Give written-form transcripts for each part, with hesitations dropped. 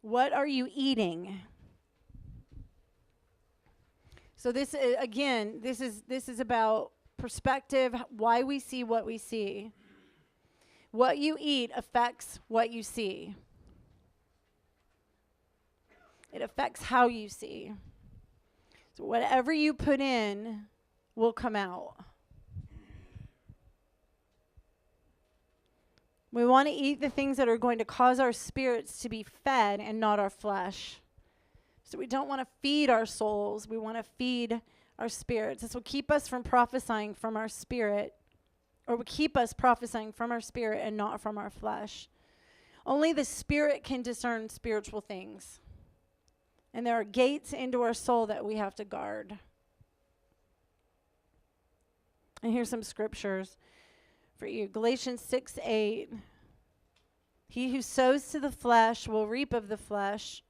What are you eating? So this is, again, this is about perspective, why we see what we see. What you eat affects what you see. It affects how you see. So whatever you put in will come out. We want to eat the things that are going to cause our spirits to be fed and not our flesh. So we don't want to feed our souls. We want to feed our spirits. This will keep us from prophesying from our spirit, or will keep us prophesying from our spirit and not from our flesh. Only the spirit can discern spiritual things. And there are gates into our soul that we have to guard. And here's some scriptures for you. Galatians 6:8. He who sows to the flesh will reap of the flesh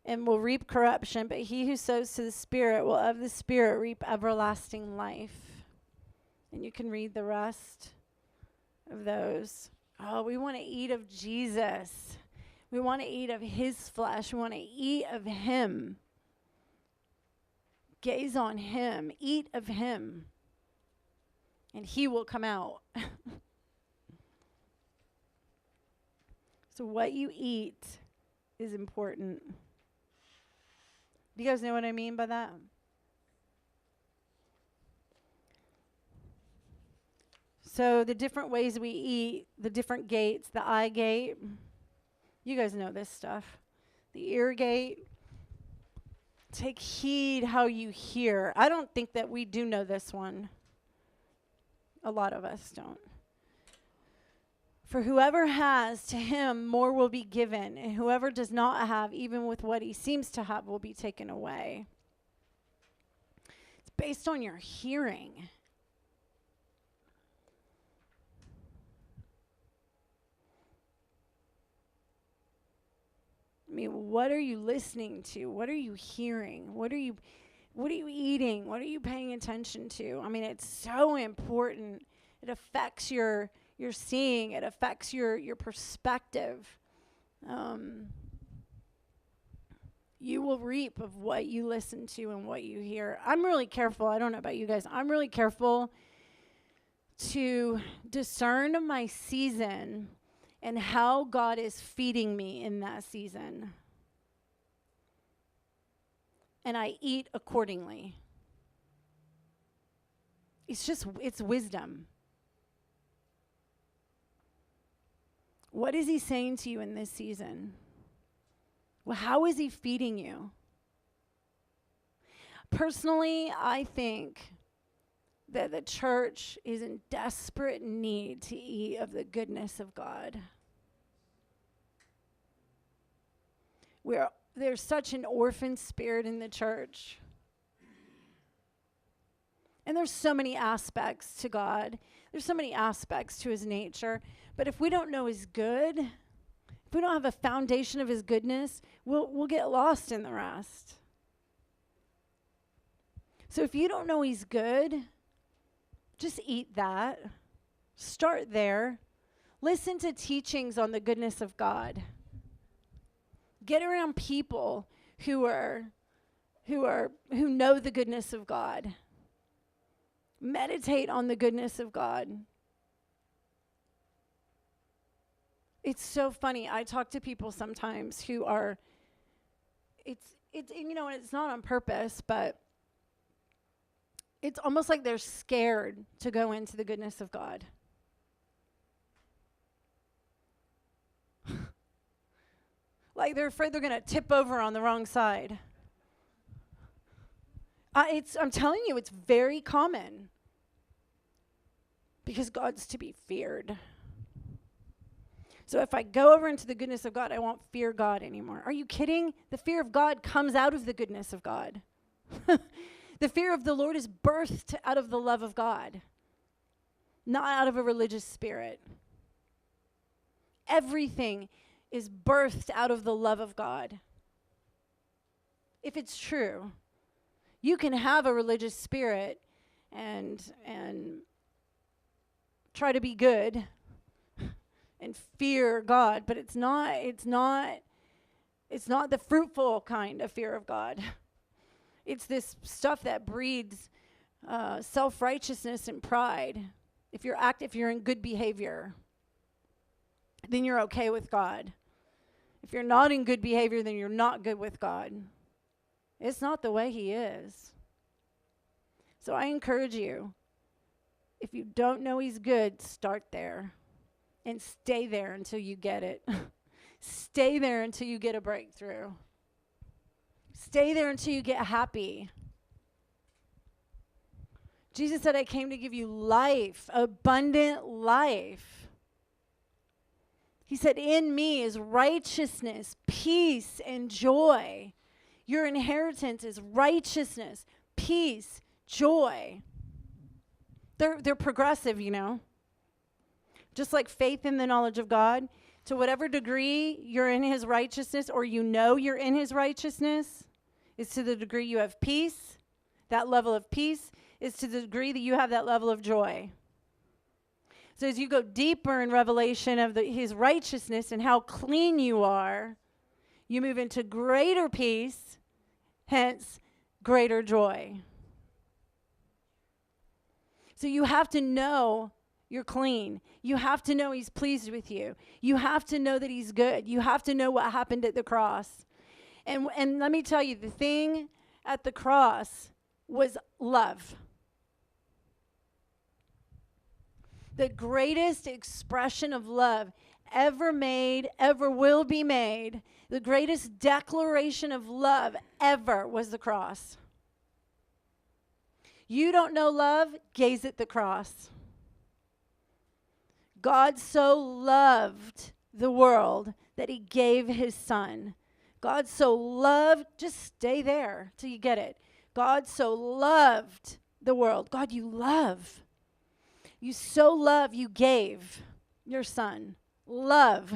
and will reap corruption, but he who sows to the Spirit will of the Spirit reap everlasting life. And you can read the rest of those. Oh, we want to eat of Jesus. We want to eat of his flesh. We want to eat of him. Gaze on him. Eat of him. And he will come out. So what you eat is important. Do you guys know what I mean by that? So the different ways we eat, the different gates, the eye gate, you guys know this stuff. The ear gate. Take heed how you hear. I don't think that we do know this one. A lot of us don't. For whoever has, to him more will be given, and whoever does not have, even with what he seems to have, will be taken away. It's based on your hearing. I mean, what are you listening to? What are you hearing? What are you eating? What are you paying attention to? I mean, it's so important. It affects your seeing. It affects your perspective. You will reap of what you listen to and what you hear. I'm really careful. I don't know about you guys. I'm really careful to discern my season and how God is feeding me in that season. And I eat accordingly. It's wisdom. What is he saying to you in this season? Well, how is he feeding you? Personally, I think that the church is in desperate need to eat of the goodness of God. There's such an orphan spirit in the church. And there's so many aspects to God. There's so many aspects to his nature. But if we don't know his good, if we don't have a foundation of his goodness, we'll get lost in the rest. So if you don't know he's good, just eat that. Start there. Listen to teachings on the goodness of God. Get around people who know the goodness of God. Meditate on the goodness of God. It's so funny. I talk to people sometimes who are, it's you know, and it's not on purpose, but it's almost like they're scared to go into the goodness of God. Like they're afraid they're going to tip over on the wrong side. I'm telling you, it's very common. Because God's to be feared. So if I go over into the goodness of God, I won't fear God anymore. Are you kidding? The fear of God comes out of the goodness of God. The fear of the Lord is birthed out of the love of God, not out of a religious spirit. Everything is birthed out of the love of God. If it's true, you can have a religious spirit and try to be good and fear God, but it's not It's not the fruitful kind of fear of God. It's this stuff that breeds self-righteousness and pride. If you're in good behavior, then you're okay with God. If you're not in good behavior, then you're not good with God. It's not the way he is. So I encourage you, if you don't know he's good, start there and stay there until you get it. Stay there until you get a breakthrough. Stay there until you get happy. Jesus said, I came to give you life, abundant life. He said, in me is righteousness, peace, and joy. Your inheritance is righteousness, peace, joy. They're progressive, you know. Just like faith in the knowledge of God. To whatever degree you're in his righteousness, or you know you're in his righteousness, is to the degree you have peace. That level of peace is to the degree that you have that level of joy. So as you go deeper in revelation of his righteousness and how clean you are, you move into greater peace, hence greater joy. So you have to know you're clean. You have to know he's pleased with you. You have to know that he's good. You have to know what happened at the cross. And let me tell you, the thing at the cross was love. The greatest expression of love ever made, ever will be made, the greatest declaration of love ever was the cross. You don't know love? Gaze at the cross. God so loved the world that he gave his son. God so loved, just stay there till you get it. God so loved the world. God, you love. You so love, you gave your son. Love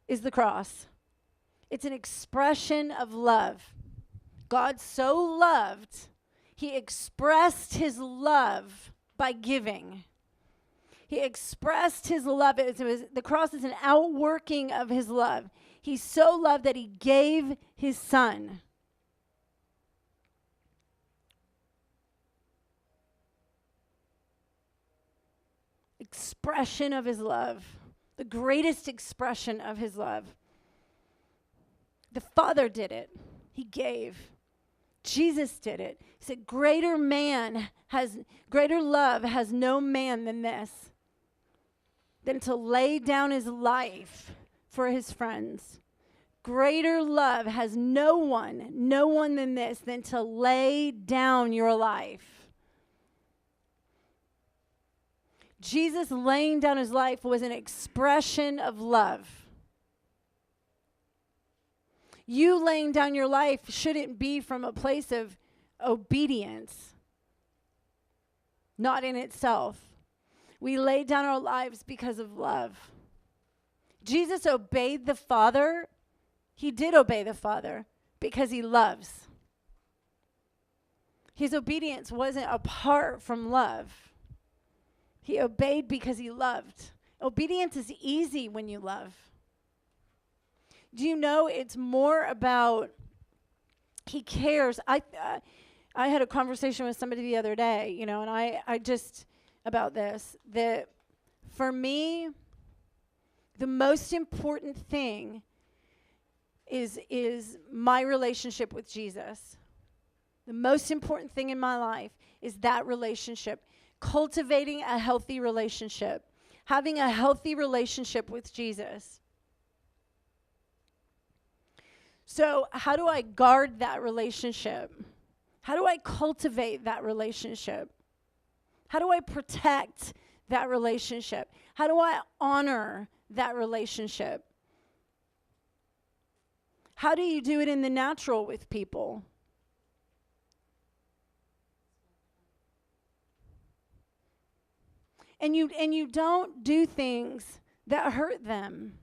is the cross. It's an expression of love. God so loved, he expressed his love by giving. He expressed his love. The cross is an outworking of his love. He so loved that he gave his son. Expression of his love. The greatest expression of his love. The Father did it. He gave. Jesus did it. He said, greater love has no man than this, than to lay down his life for his friends. Greater love has no one than this, than to lay down your life. Jesus laying down his life was an expression of love. You laying down your life shouldn't be from a place of obedience, not in itself. We lay down our lives because of love. Jesus obeyed the Father. He did obey the Father because he loves. His obedience wasn't apart from love. He obeyed because he loved. Obedience is easy when you love. Do you know it's more about he cares? I had a conversation with somebody the other day, you know, and I just about this, that for me, the most important thing is my relationship with Jesus. The most important thing in my life is that relationship. Cultivating a healthy relationship. Having a healthy relationship with Jesus. So how do I guard that relationship? How do I cultivate that relationship? How do I protect that relationship? How do I honor that relationship? How do you do it in the natural with people? And you don't do things that hurt them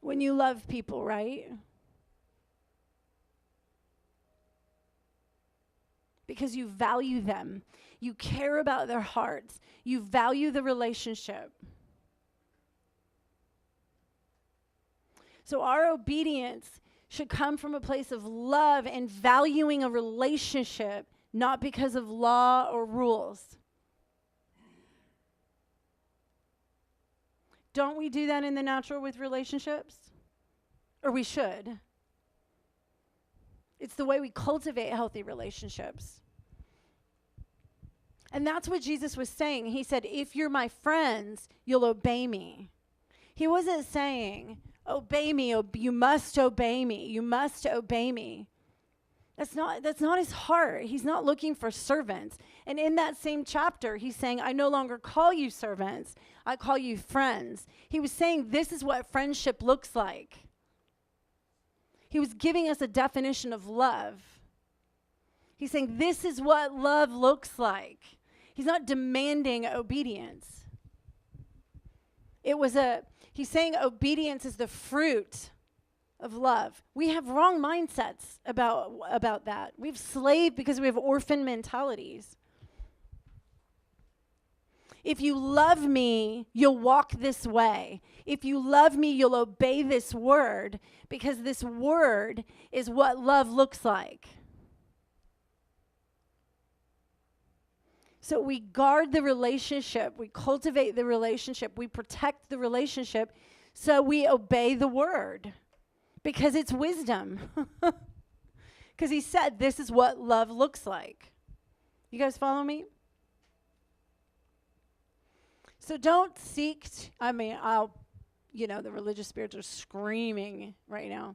when you love people, right? Because you value them. You care about their hearts. You value the relationship. So our obedience should come from a place of love and valuing a relationship, not because of law or rules. Don't we do that in the natural with relationships? Or we should. It's the way we cultivate healthy relationships. And that's what Jesus was saying. He said, if you're my friends, you'll obey me. He wasn't saying, obey me, you must obey me, you must obey me. That's not his heart. He's not looking for servants. And in that same chapter, he's saying, I no longer call you servants, I call you friends. He was saying this is what friendship looks like. He was giving us a definition of love. He's saying this is what love looks like. He's not demanding obedience. He's saying obedience is the fruit of love. We have wrong mindsets about that. We've slaved because we have orphan mentalities. If you love me, you'll walk this way. If you love me, you'll obey this word, because this word is what love looks like. So we guard the relationship, we cultivate the relationship, we protect the relationship, so we obey the word because it's wisdom. Because he said this is what love looks like. You guys follow me? So don't seek, the religious spirits are screaming right now.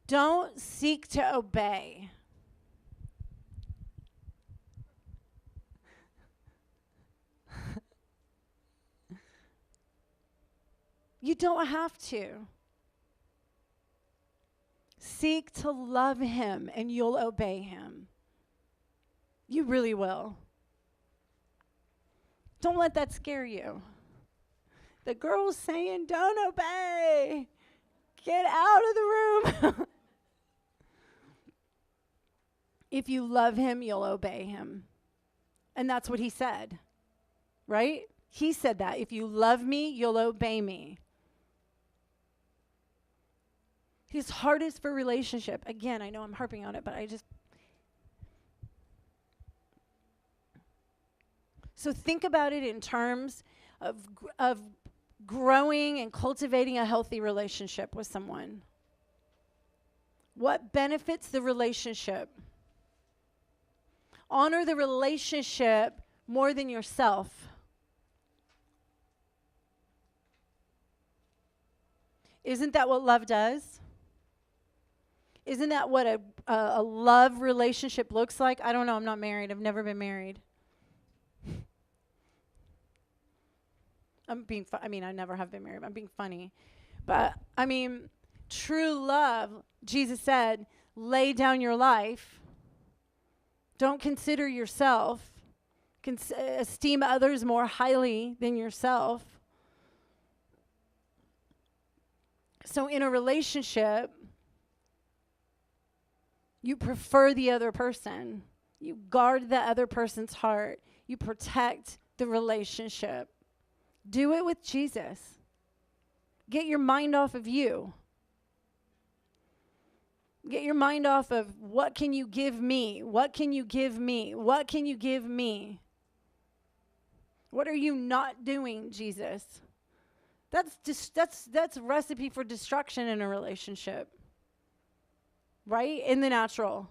Don't seek to obey. You don't have to. Seek to love him and you'll obey him. You really will. Don't let that scare you. The girl's saying, don't obey. Get out of the room. If you love him, you'll obey him. And that's what he said, right? He said that. If you love me, you'll obey me. His heart is for relationship. Again, I know I'm harping on it, but So think about it in terms of growing and cultivating a healthy relationship with someone. What benefits the relationship? Honor the relationship more than yourself. Isn't that what love does? Isn't that what a love relationship looks like? I don't know. I'm not married. I've never been married. I never have been married. I'm being funny. But, true love, Jesus said, lay down your life. Don't consider yourself. Esteem others more highly than yourself. So in a relationship, you prefer the other person. You guard the other person's heart. You protect the relationship. Do it with Jesus. Get your mind off of you. Get your mind off of what can you give me? What can you give me? What can you give me? What are you not doing, Jesus? That's a recipe for destruction in a relationship. Right? In the natural.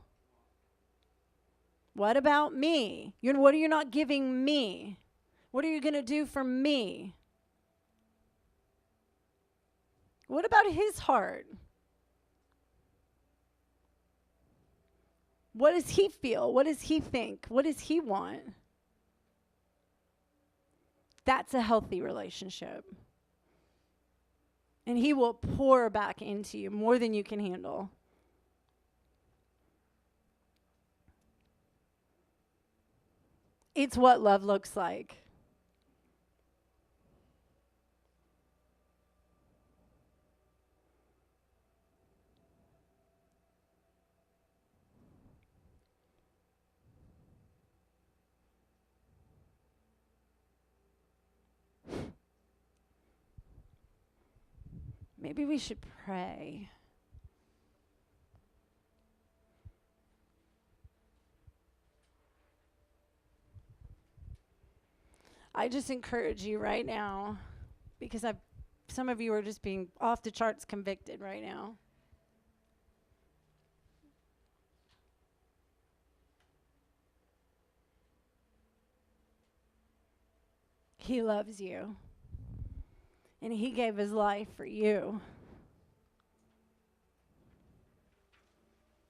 What about me? What are you not giving me? What are you going to do for me? What about his heart? What does he feel? What does he think? What does he want? That's a healthy relationship. And he will pour back into you more than you can handle. It's what love looks like. maybe we should pray. I just encourage you right now, because some of you are just being off the charts convicted right now. He loves you. And he gave his life for you.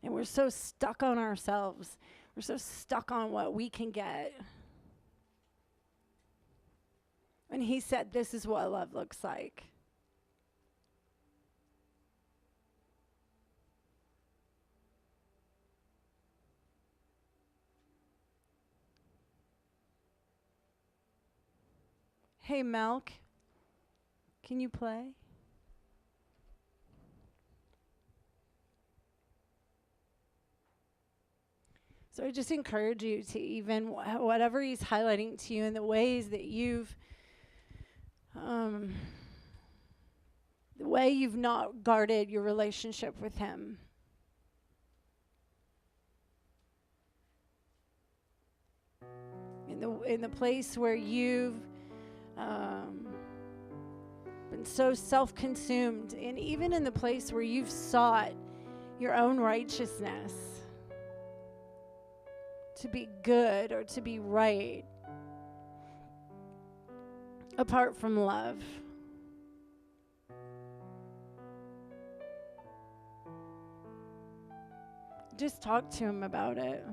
And we're so stuck on ourselves. We're so stuck on what we can get. And he said, this is what love looks like. Hey, Malk, can you play? So I just encourage you to even, whatever he's highlighting to you in the ways that you've, the way you've not guarded your relationship with him. In the place where you've been so self-consumed, and even in the place where you've sought your own righteousness to be good or to be right apart from love. Just talk to him about it.